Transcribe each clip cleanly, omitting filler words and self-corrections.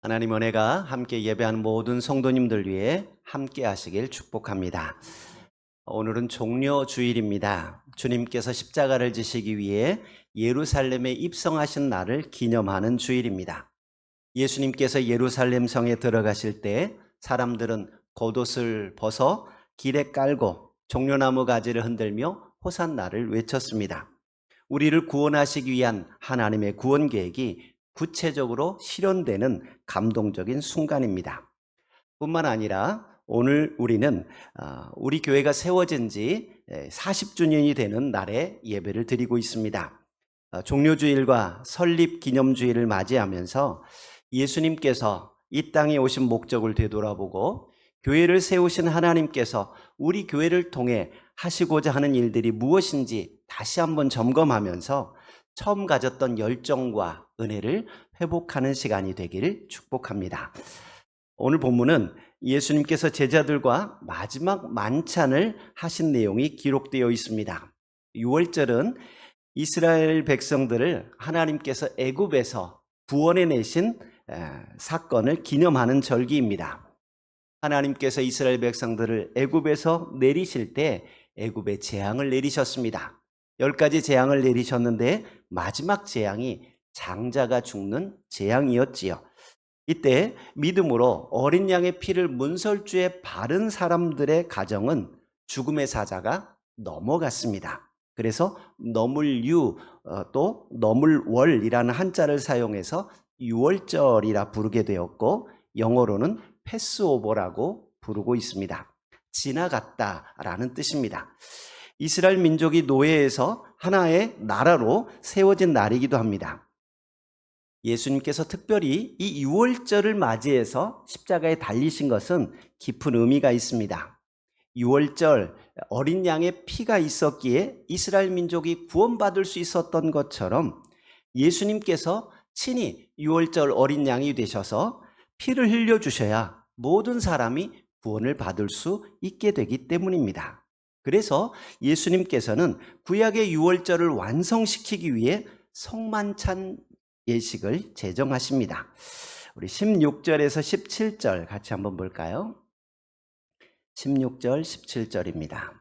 하나님 은혜가 함께 예배하는 모든 성도님들 위해 함께 하시길 축복합니다. 오늘은 종려 주일입니다. 주님께서 십자가를 지시기 위해 예루살렘에 입성하신 날을 기념하는 주일입니다. 예수님께서 예루살렘 성에 들어가실 때 사람들은 겉옷을 벗어 길에 깔고 종려나무 가지를 흔들며 호산나를 외쳤습니다. 우리를 구원하시기 위한 하나님의 구원 계획이 구체적으로 실현되는 감동적인 순간입니다. 뿐만 아니라 오늘 우리는 우리 교회가 세워진 지 40주년이 되는 날에 예배를 드리고 있습니다. 종료주일과 설립기념주일을 맞이하면서 예수님께서 이 땅에 오신 목적을 되돌아보고 교회를 세우신 하나님께서 우리 교회를 통해 하시고자 하는 일들이 무엇인지 다시 한번 점검하면서 처음 가졌던 열정과 은혜를 회복하는 시간이 되기를 축복합니다. 오늘 본문은 예수님께서 제자들과 마지막 만찬을 하신 내용이 기록되어 있습니다. 6월절은 이스라엘 백성들을 하나님께서 애굽에서 구원해내신 사건을 기념하는 절기입니다. 하나님께서 이스라엘 백성들을 애굽에서 내리실 때 애굽에 재앙을 내리셨습니다. 10가지 재앙을 내리셨는데 마지막 재앙이 장자가 죽는 재앙이었지요. 이때 믿음으로 어린 양의 피를 문설주에 바른 사람들의 가정은 죽음의 사자가 넘어갔습니다. 그래서 너물유 또 너물월이라는 한자를 사용해서 유월절이라 부르게 되었고 영어로는 패스오버라고 부르고 있습니다. 지나갔다라는 뜻입니다. 이스라엘 민족이 노예에서 하나의 나라로 세워진 날이기도 합니다. 예수님께서 특별히 이 유월절을 맞이해서 십자가에 달리신 것은 깊은 의미가 있습니다. 유월절 어린 양의 피가 있었기에 이스라엘 민족이 구원받을 수 있었던 것처럼 예수님께서 친히 유월절 어린 양이 되셔서 피를 흘려주셔야 모든 사람이 구원을 받을 수 있게 되기 때문입니다. 그래서 예수님께서는 구약의 유월절을 완성시키기 위해 성만찬 예식을 제정하십니다. 우리 16절에서 17절 같이 한번 볼까요? 16절, 17절입니다.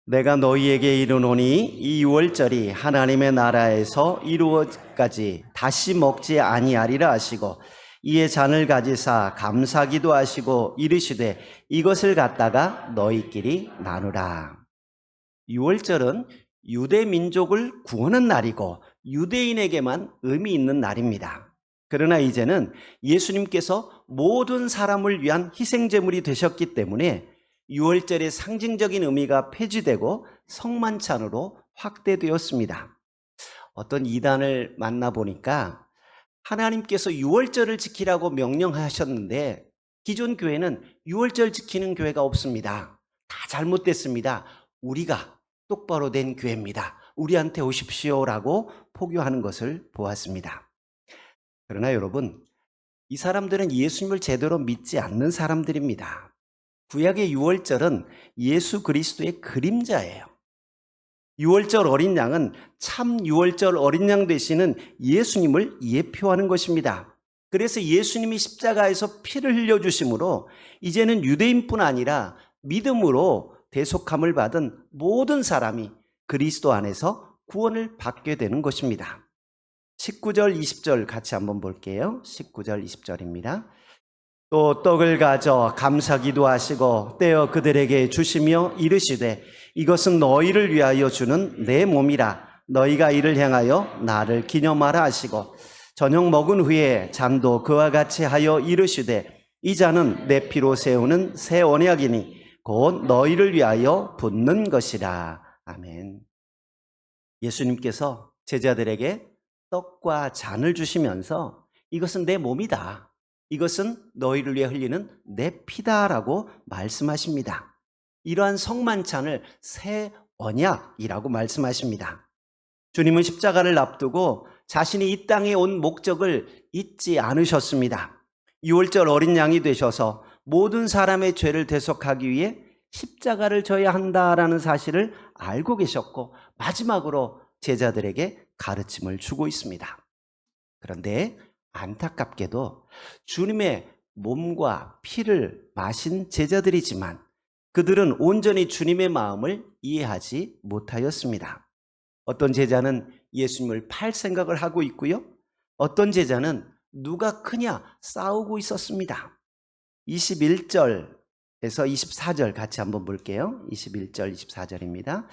내가 너희에게 이르노니 이 유월절이 하나님의 나라에서 이루어까지 다시 먹지 아니하리라 하시고 이에 잔을 가지사 감사기도 하시고 이르시되 이것을 갖다가 너희끼리 나누라. 유월절은 유대 민족을 구원한 날이고 유대인에게만 의미 있는 날입니다. 그러나 이제는 예수님께서 모든 사람을 위한 희생제물이 되셨기 때문에 유월절의 상징적인 의미가 폐지되고 성만찬으로 확대되었습니다. 어떤 이단을 만나보니까 하나님께서 유월절을 지키라고 명령하셨는데 기존 교회는 유월절 지키는 교회가 없습니다. 다 잘못됐습니다. 우리가 똑바로 된 교회입니다. 우리한테 오십시오라고 포교하는 것을 보았습니다. 그러나 여러분, 이 사람들은 예수님을 제대로 믿지 않는 사람들입니다. 구약의 유월절은 예수 그리스도의 그림자예요. 유월절 어린 양은 참 유월절 어린 양 되시는 예수님을 예표하는 것입니다. 그래서 예수님이 십자가에서 피를 흘려주심으로 이제는 유대인뿐 아니라 믿음으로 대속함을 받은 모든 사람이 그리스도 안에서 구원을 받게 되는 것입니다. 19절, 20절 같이 한번 볼게요. 19절, 20절입니다. 또 떡을 가져 감사기도 하시고 떼어 그들에게 주시며 이르시되 이것은 너희를 위하여 주는 내 몸이라 너희가 이를 행하여 나를 기념하라 하시고 저녁 먹은 후에 잔도 그와 같이 하여 이르시되 이 잔은 내 피로 세우는 새 언약이니 곧 너희를 위하여 붓는 것이라. 아멘. 예수님께서 제자들에게 떡과 잔을 주시면서 이것은 내 몸이다. 이것은 너희를 위해 흘리는 내 피다라고 말씀하십니다. 이러한 성만찬을 새 언약이라고 말씀하십니다. 주님은 십자가를 앞두고 자신이 이 땅에 온 목적을 잊지 않으셨습니다. 유월절 어린 양이 되셔서 모든 사람의 죄를 대속하기 위해 십자가를 져야 한다라는 사실을 알고 계셨고 마지막으로 제자들에게 가르침을 주고 있습니다. 그런데 안타깝게도 주님의 몸과 피를 마신 제자들이지만 그들은 온전히 주님의 마음을 이해하지 못하였습니다. 어떤 제자는 예수님을 팔 생각을 하고 있고요. 어떤 제자는 누가 크냐 싸우고 있었습니다. 21절에서 24절 같이 한번 볼게요. 21절, 24절입니다.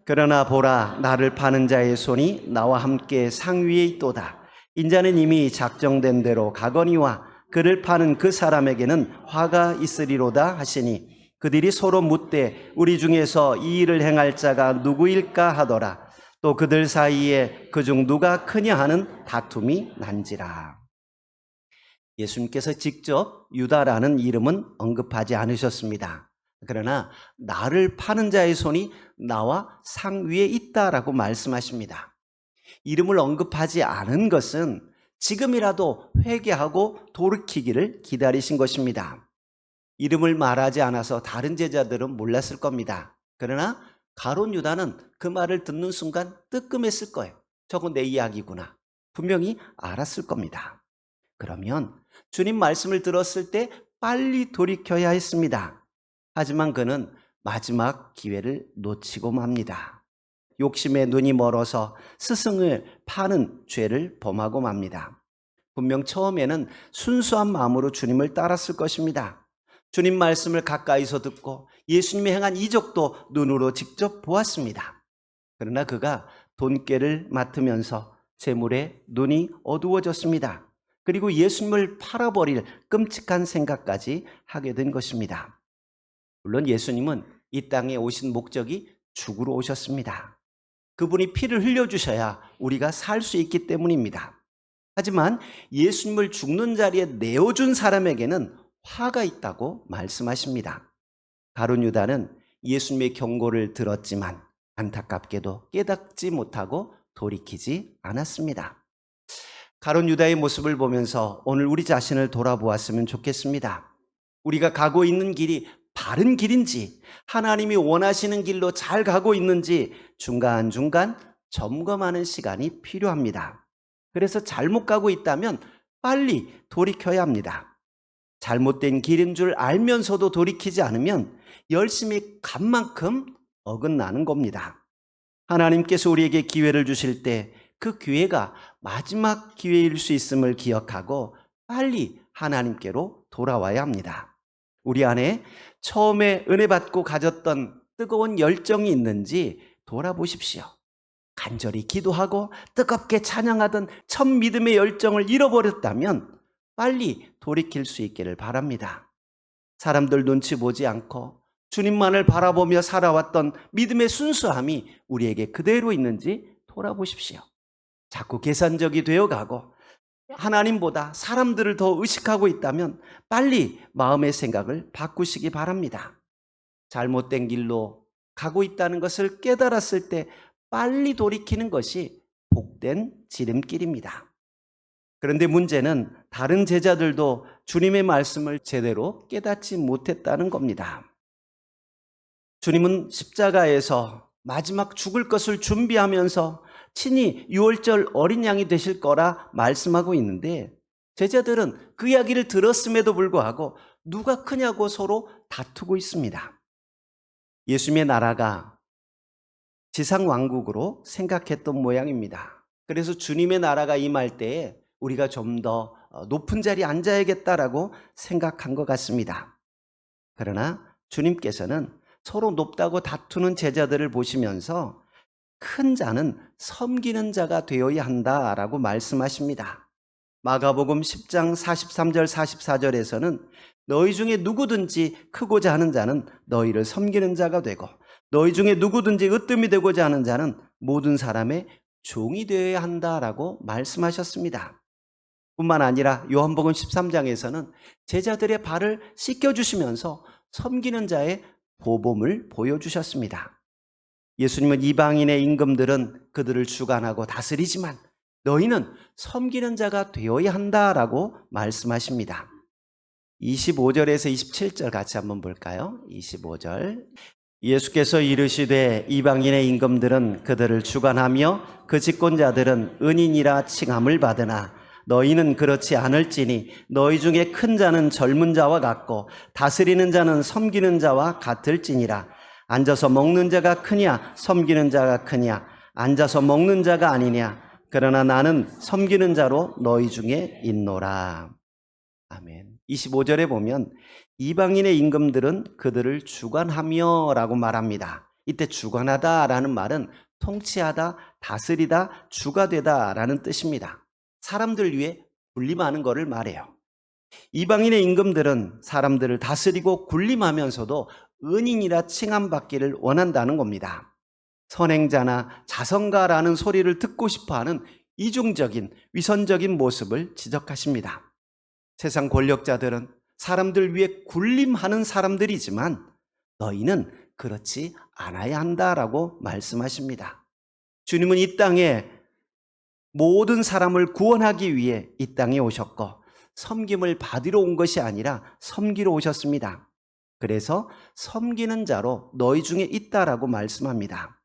그러나 보라, 나를 파는 자의 손이 나와 함께 상위에 있도다. 인자는 이미 작정된 대로 가거니와 그를 파는 그 사람에게는 화가 있으리로다 하시니 그들이 서로 묻되 우리 중에서 이 일을 행할 자가 누구일까 하더라. 또 그들 사이에 그중 누가 크냐 하는 다툼이 난지라. 예수님께서 직접 유다라는 이름은 언급하지 않으셨습니다. 그러나 나를 파는 자의 손이 나와 상위에 있다라고 말씀하십니다. 이름을 언급하지 않은 것은 지금이라도 회개하고 돌이키기를 기다리신 것입니다. 이름을 말하지 않아서 다른 제자들은 몰랐을 겁니다. 그러나 가룟 유다는 그 말을 듣는 순간 뜨끔했을 거예요. 저거 내 이야기구나. 분명히 알았을 겁니다. 그러면 주님 말씀을 들었을 때 빨리 돌이켜야 했습니다. 하지만 그는 마지막 기회를 놓치고 맙니다. 욕심에 눈이 멀어서 스승을 파는 죄를 범하고 맙니다. 분명 처음에는 순수한 마음으로 주님을 따랐을 것입니다. 주님 말씀을 가까이서 듣고 예수님이 행한 이적도 눈으로 직접 보았습니다. 그러나 그가 돈깨를 맡으면서 재물에 눈이 어두워졌습니다. 그리고 예수님을 팔아버릴 끔찍한 생각까지 하게 된 것입니다. 물론 예수님은 이 땅에 오신 목적이 죽으러 오셨습니다. 그분이 피를 흘려주셔야 우리가 살 수 있기 때문입니다. 하지만 예수님을 죽는 자리에 내어준 사람에게는 화가 있다고 말씀하십니다. 가룟 유다는 예수님의 경고를 들었지만 안타깝게도 깨닫지 못하고 돌이키지 않았습니다. 가룟 유다의 모습을 보면서 오늘 우리 자신을 돌아보았으면 좋겠습니다. 우리가 가고 있는 길이 바른 길인지, 하나님이 원하시는 길로 잘 가고 있는지 중간중간 점검하는 시간이 필요합니다. 그래서 잘못 가고 있다면 빨리 돌이켜야 합니다. 잘못된 길인 줄 알면서도 돌이키지 않으면 열심히 간 만큼 어긋나는 겁니다. 하나님께서 우리에게 기회를 주실 때 그 기회가 마지막 기회일 수 있음을 기억하고 빨리 하나님께로 돌아와야 합니다. 우리 안에 처음에 은혜 받고 가졌던 뜨거운 열정이 있는지 돌아보십시오. 간절히 기도하고 뜨겁게 찬양하던 첫 믿음의 열정을 잃어버렸다면 빨리 돌이킬 수 있기를 바랍니다. 사람들 눈치 보지 않고 주님만을 바라보며 살아왔던 믿음의 순수함이 우리에게 그대로 있는지 돌아보십시오. 자꾸 계산적이 되어가고 하나님보다 사람들을 더 의식하고 있다면 빨리 마음의 생각을 바꾸시기 바랍니다. 잘못된 길로 가고 있다는 것을 깨달았을 때 빨리 돌이키는 것이 복된 지름길입니다. 그런데 문제는 다른 제자들도 주님의 말씀을 제대로 깨닫지 못했다는 겁니다. 주님은 십자가에서 마지막 죽을 것을 준비하면서 친히 유월절 어린 양이 되실 거라 말씀하고 있는데 제자들은 그 이야기를 들었음에도 불구하고 누가 크냐고 서로 다투고 있습니다. 예수님의 나라가 지상왕국으로 생각했던 모양입니다. 그래서 주님의 나라가 임할 때에 우리가 좀 더 높은 자리에 앉아야겠다라고 생각한 것 같습니다. 그러나 주님께서는 서로 높다고 다투는 제자들을 보시면서 큰 자는 섬기는 자가 되어야 한다라고 말씀하십니다. 마가복음 10장 43절 44절에서는 너희 중에 누구든지 크고자 하는 자는 너희를 섬기는 자가 되고 너희 중에 누구든지 으뜸이 되고자 하는 자는 모든 사람의 종이 되어야 한다라고 말씀하셨습니다. 뿐만 아니라 요한복음 13장에서는 제자들의 발을 씻겨주시면서 섬기는 자의 보범을 보여주셨습니다. 예수님은 이방인의 임금들은 그들을 주관하고 다스리지만 너희는 섬기는 자가 되어야 한다라고 말씀하십니다. 25절에서 27절 같이 한번 볼까요? 25절. 예수께서 이르시되 이방인의 임금들은 그들을 주관하며 그 집권자들은 은인이라 칭함을 받으나 너희는 그렇지 않을지니 너희 중에 큰 자는 젊은 자와 같고 다스리는 자는 섬기는 자와 같을지니라. 앉아서 먹는 자가 크냐 섬기는 자가 크냐? 앉아서 먹는 자가 아니냐? 그러나 나는 섬기는 자로 너희 중에 있노라. 아멘. 25절에 보면 이방인의 임금들은 그들을 주관하며 라고 말합니다. 이때 주관하다 라는 말은 통치하다, 다스리다, 주가 되다 라는 뜻입니다. 사람들 위에 군림하는 것을 말해요. 이방인의 임금들은 사람들을 다스리고 군림하면서도 은인이라 칭함받기를 원한다는 겁니다. 선행자나 자성가라는 소리를 듣고 싶어하는 이중적인 위선적인 모습을 지적하십니다. 세상 권력자들은 사람들 위해 군림하는 사람들이지만 너희는 그렇지 않아야 한다라고 말씀하십니다. 주님은 이 땅에 모든 사람을 구원하기 위해 이 땅에 오셨고 섬김을 받으러 온 것이 아니라 섬기러 오셨습니다. 그래서 섬기는 자로 너희 중에 있다라고 말씀합니다.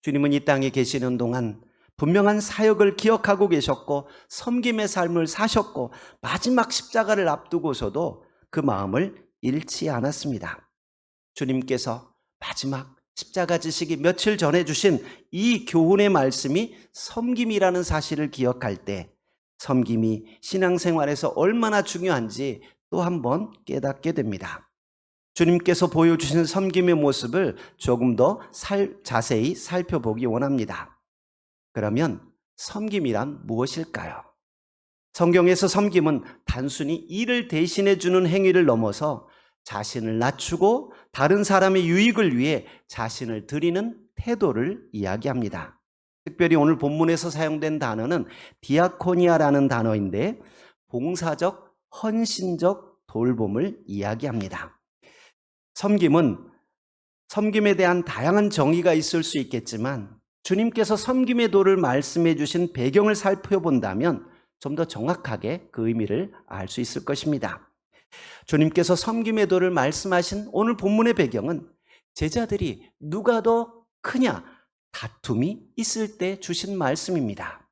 주님은 이 땅에 계시는 동안 분명한 사역을 기억하고 계셨고 섬김의 삶을 사셨고 마지막 십자가를 앞두고서도 그 마음을 잃지 않았습니다. 주님께서 마지막 십자가 지시기 며칠 전에 주신 이 교훈의 말씀이 섬김이라는 사실을 기억할 때 섬김이 신앙생활에서 얼마나 중요한지 또 한 번 깨닫게 됩니다. 주님께서 보여주신 섬김의 모습을 조금 더 자세히 살펴보기 원합니다. 그러면 섬김이란 무엇일까요? 성경에서 섬김은 단순히 일을 대신해 주는 행위를 넘어서 자신을 낮추고 다른 사람의 유익을 위해 자신을 드리는 태도를 이야기합니다. 특별히 오늘 본문에서 사용된 단어는 디아코니아라는 단어인데 봉사적, 헌신적 돌봄을 이야기합니다. 섬김에 대한 다양한 정의가 있을 수 있겠지만 주님께서 섬김의 도를 말씀해 주신 배경을 살펴본다면 좀 더 정확하게 그 의미를 알 수 있을 것입니다. 주님께서 섬김의 도를 말씀하신 오늘 본문의 배경은 제자들이 누가 더 크냐 다툼이 있을 때 주신 말씀입니다.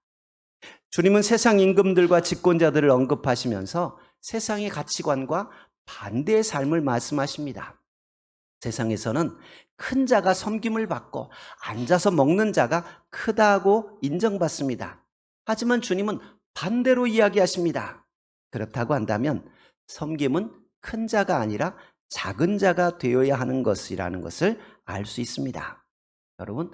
주님은 세상 임금들과 집권자들을 언급하시면서 세상의 가치관과 반대의 삶을 말씀하십니다. 세상에서는 큰 자가 섬김을 받고 앉아서 먹는 자가 크다고 인정받습니다. 하지만 주님은 반대로 이야기하십니다. 그렇다고 한다면 섬김은 큰 자가 아니라 작은 자가 되어야 하는 것이라는 것을 알 수 있습니다. 여러분,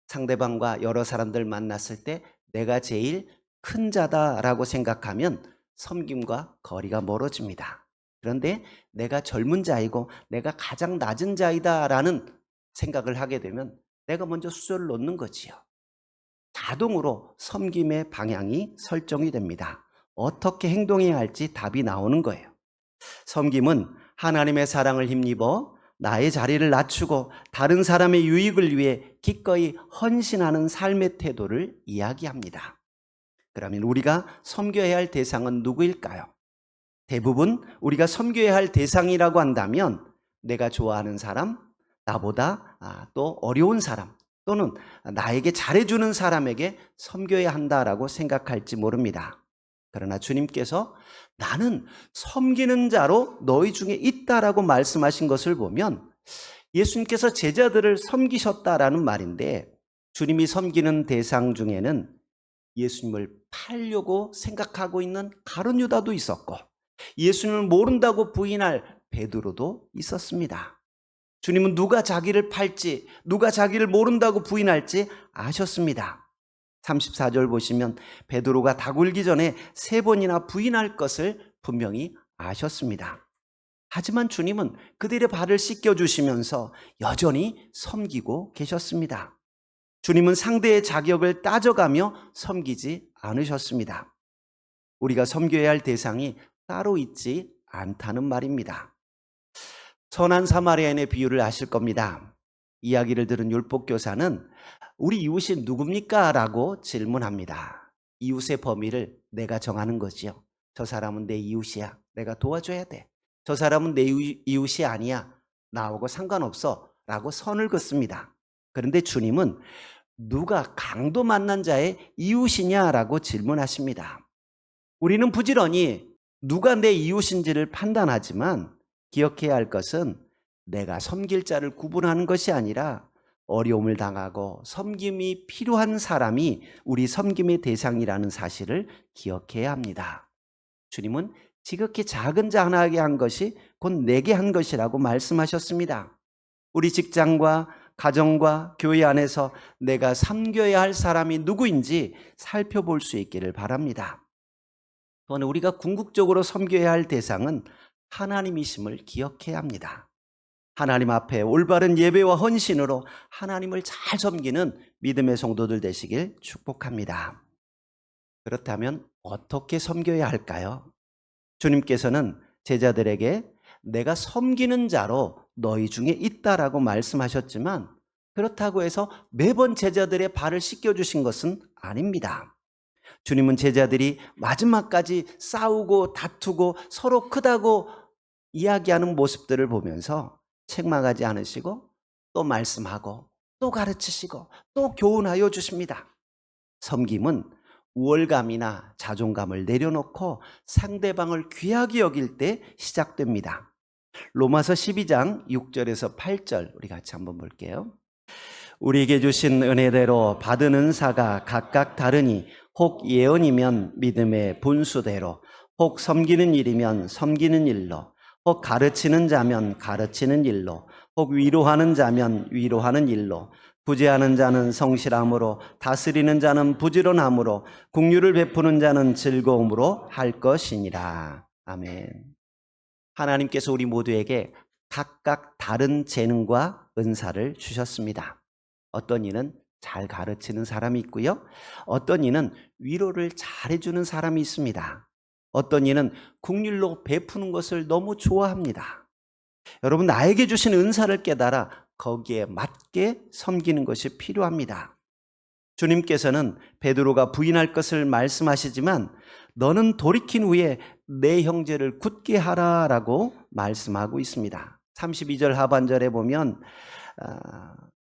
상대방과 여러 사람들 만났을 때 내가 제일 큰 자다라고 생각하면 섬김과 거리가 멀어집니다. 그런데 내가 젊은 자이고 내가 가장 낮은 자이다라는 생각을 하게 되면 내가 먼저 수저를 놓는 거지요. 자동으로 섬김의 방향이 설정이 됩니다. 어떻게 행동해야 할지 답이 나오는 거예요. 섬김은 하나님의 사랑을 힘입어 나의 자리를 낮추고 다른 사람의 유익을 위해 기꺼이 헌신하는 삶의 태도를 이야기합니다. 그러면 우리가 섬겨야 할 대상은 누구일까요? 대부분 우리가 섬겨야 할 대상이라고 한다면 내가 좋아하는 사람, 나보다 또 어려운 사람, 또는 나에게 잘해주는 사람에게 섬겨야 한다라고 생각할지 모릅니다. 그러나 주님께서 나는 섬기는 자로 너희 중에 있다라고 말씀하신 것을 보면 예수님께서 제자들을 섬기셨다라는 말인데 주님이 섬기는 대상 중에는 예수님을 팔려고 생각하고 있는 가룟 유다도 있었고 예수님을 모른다고 부인할 베드로도 있었습니다. 주님은 누가 자기를 팔지, 누가 자기를 모른다고 부인할지 아셨습니다. 34절 보시면 베드로가 다 굴기 전에 3번이나 부인할 것을 분명히 아셨습니다. 하지만 주님은 그들의 발을 씻겨주시면서 여전히 섬기고 계셨습니다. 주님은 상대의 자격을 따져가며 섬기지 않으셨습니다. 우리가 섬겨야 할 대상이 따로 있지 않다는 말입니다. 선한 사마리아인의 비유를 아실 겁니다. 이야기를 들은 율법교사는 우리 이웃이 누굽니까? 라고 질문합니다. 이웃의 범위를 내가 정하는 거지요. 저 사람은 내 이웃이야. 내가 도와줘야 돼. 저 사람은 내 이웃이 아니야. 나하고 상관없어. 라고 선을 긋습니다. 그런데 주님은 누가 강도 만난 자의 이웃이냐라고 질문하십니다. 우리는 부지런히 누가 내 이웃인지를 판단하지만 기억해야 할 것은 내가 섬길 자를 구분하는 것이 아니라 어려움을 당하고 섬김이 필요한 사람이 우리 섬김의 대상이라는 사실을 기억해야 합니다. 주님은 지극히 작은 자 하나에게 한 것이 곧 내게 한 것이라고 말씀하셨습니다. 우리 직장과 가정과 교회 안에서 내가 섬겨야 할 사람이 누구인지 살펴볼 수 있기를 바랍니다. 또한 우리가 궁극적으로 섬겨야 할 대상은 하나님이심을 기억해야 합니다. 하나님 앞에 올바른 예배와 헌신으로 하나님을 잘 섬기는 믿음의 성도들 되시길 축복합니다. 그렇다면 어떻게 섬겨야 할까요? 주님께서는 제자들에게 내가 섬기는 자로 너희 중에 있다라고 말씀하셨지만 그렇다고 해서 매번 제자들의 발을 씻겨주신 것은 아닙니다. 주님은 제자들이 마지막까지 싸우고 다투고 서로 크다고 이야기하는 모습들을 보면서 책망하지 않으시고 또 말씀하고 또 가르치시고 또 교훈하여 주십니다. 섬김은 우월감이나 자존감을 내려놓고 상대방을 귀하게 여길 때 시작됩니다. 로마서 12장 6절에서 8절 우리 같이 한번 볼게요. 우리에게 주신 은혜대로 받은 은사가 각각 다르니 혹 예언이면 믿음의 분수대로, 혹 섬기는 일이면 섬기는 일로, 혹 가르치는 자면 가르치는 일로, 혹 위로하는 자면 위로하는 일로, 구제하는 자는 성실함으로, 다스리는 자는 부지런함으로, 긍휼을 베푸는 자는 즐거움으로 할 것이니라. 아멘. 하나님께서 우리 모두에게 각각 다른 재능과 은사를 주셨습니다. 어떤 이는 잘 가르치는 사람이 있고요. 어떤 이는 위로를 잘해주는 사람이 있습니다. 어떤 이는 긍휼로 베푸는 것을 너무 좋아합니다. 여러분, 나에게 주신 은사를 깨달아 거기에 맞게 섬기는 것이 필요합니다. 주님께서는 베드로가 부인할 것을 말씀하시지만 너는 돌이킨 후에 내 형제를 굳게 하라라고 말씀하고 있습니다. 32절 하반절에 보면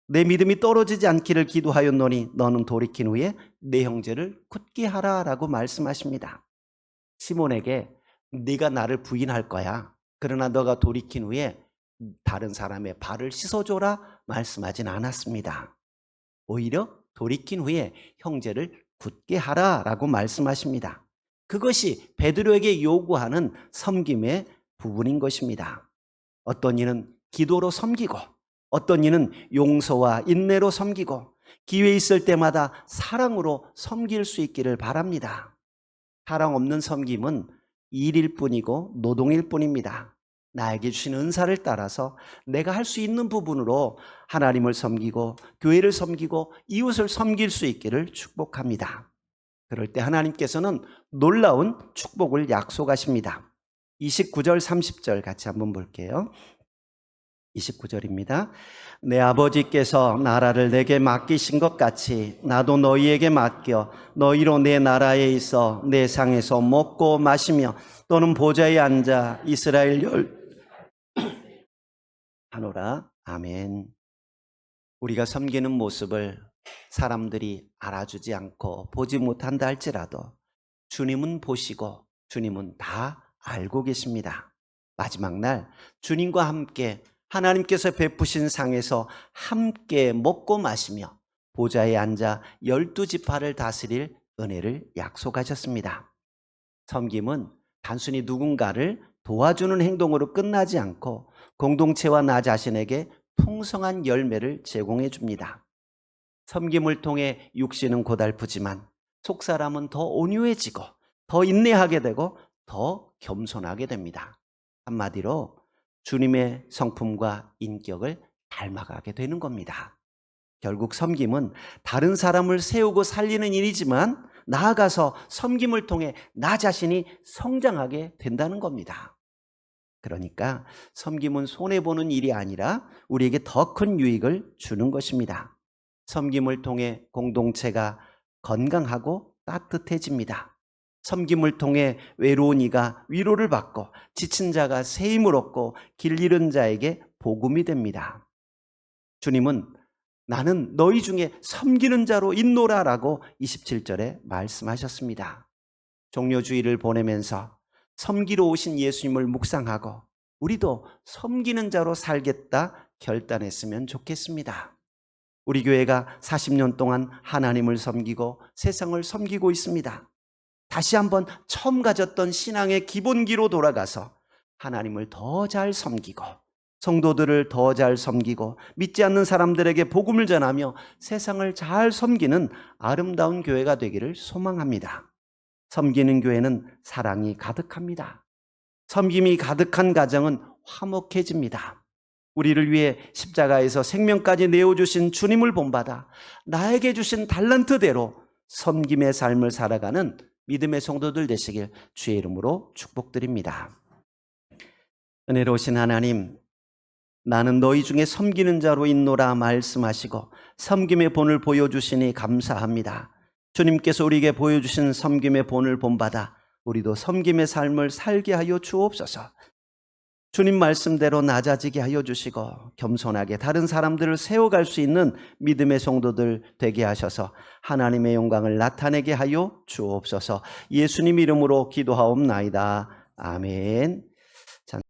내 믿음이 떨어지지 않기를 기도하였노니 너는 돌이킨 후에 내 형제를 굳게 하라라고 말씀하십니다. 시몬에게 네가 나를 부인할 거야. 그러나 너가 돌이킨 후에 다른 사람의 발을 씻어줘라 말씀하진 않았습니다. 오히려 돌이킨 후에 형제를 굳게 하라라고 말씀하십니다. 그것이 베드로에게 요구하는 섬김의 부분인 것입니다. 어떤 이는 기도로 섬기고 어떤 이는 용서와 인내로 섬기고 기회 있을 때마다 사랑으로 섬길 수 있기를 바랍니다. 사랑 없는 섬김은 일일 뿐이고 노동일 뿐입니다. 나에게 주신 은사를 따라서 내가 할 수 있는 부분으로 하나님을 섬기고 교회를 섬기고 이웃을 섬길 수 있기를 축복합니다. 그럴 때 하나님께서는 놀라운 축복을 약속하십니다. 29절 30절 같이 한번 볼게요. 29절입니다. 내 아버지께서 나라를 내게 맡기신 것 같이 나도 너희에게 맡겨 너희로 내 나라에 있어 내 상에서 먹고 마시며 또는 보좌에 앉아 이스라엘 열 하노라. 아멘. 우리가 섬기는 모습을 사람들이 알아주지 않고 보지 못한다 할지라도 주님은 보시고 주님은 다 알고 계십니다. 마지막 날 주님과 함께 하나님께서 베푸신 상에서 함께 먹고 마시며 보좌에 앉아 12지파를 다스릴 은혜를 약속하셨습니다. 섬김은 단순히 누군가를 도와주는 행동으로 끝나지 않고 공동체와 나 자신에게 풍성한 열매를 제공해 줍니다. 섬김을 통해 육신은 고달프지만 속사람은 더 온유해지고 더 인내하게 되고 더 겸손하게 됩니다. 한마디로 주님의 성품과 인격을 닮아가게 되는 겁니다. 결국 섬김은 다른 사람을 세우고 살리는 일이지만 나아가서 섬김을 통해 나 자신이 성장하게 된다는 겁니다. 그러니까 섬김은 손해보는 일이 아니라 우리에게 더 큰 유익을 주는 것입니다. 섬김을 통해 공동체가 건강하고 따뜻해집니다. 섬김을 통해 외로운 이가 위로를 받고 지친 자가 새 힘을 얻고 길 잃은 자에게 복음이 됩니다. 주님은 나는 너희 중에 섬기는 자로 있노라라고 27절에 말씀하셨습니다. 종료주의를 보내면서 섬기러 오신 예수님을 묵상하고 우리도 섬기는 자로 살겠다 결단했으면 좋겠습니다. 우리 교회가 40년 동안 하나님을 섬기고 세상을 섬기고 있습니다. 다시 한번 처음 가졌던 신앙의 기본기로 돌아가서 하나님을 더 잘 섬기고 성도들을 더 잘 섬기고 믿지 않는 사람들에게 복음을 전하며 세상을 잘 섬기는 아름다운 교회가 되기를 소망합니다. 섬기는 교회는 사랑이 가득합니다. 섬김이 가득한 가정은 화목해집니다. 우리를 위해 십자가에서 생명까지 내어주신 주님을 본받아 나에게 주신 달란트대로 섬김의 삶을 살아가는 믿음의 성도들 되시길 주의 이름으로 축복드립니다. 은혜로우신 하나님, 나는 너희 중에 섬기는 자로 있노라 말씀하시고 섬김의 본을 보여주시니 감사합니다. 주님께서 우리에게 보여주신 섬김의 본을 본받아 우리도 섬김의 삶을 살게 하여 주옵소서. 주님 말씀대로 낮아지게 하여 주시고 겸손하게 다른 사람들을 세워갈 수 있는 믿음의 성도들 되게 하셔서 하나님의 영광을 나타내게 하여 주옵소서. 예수님 이름으로 기도하옵나이다. 아멘.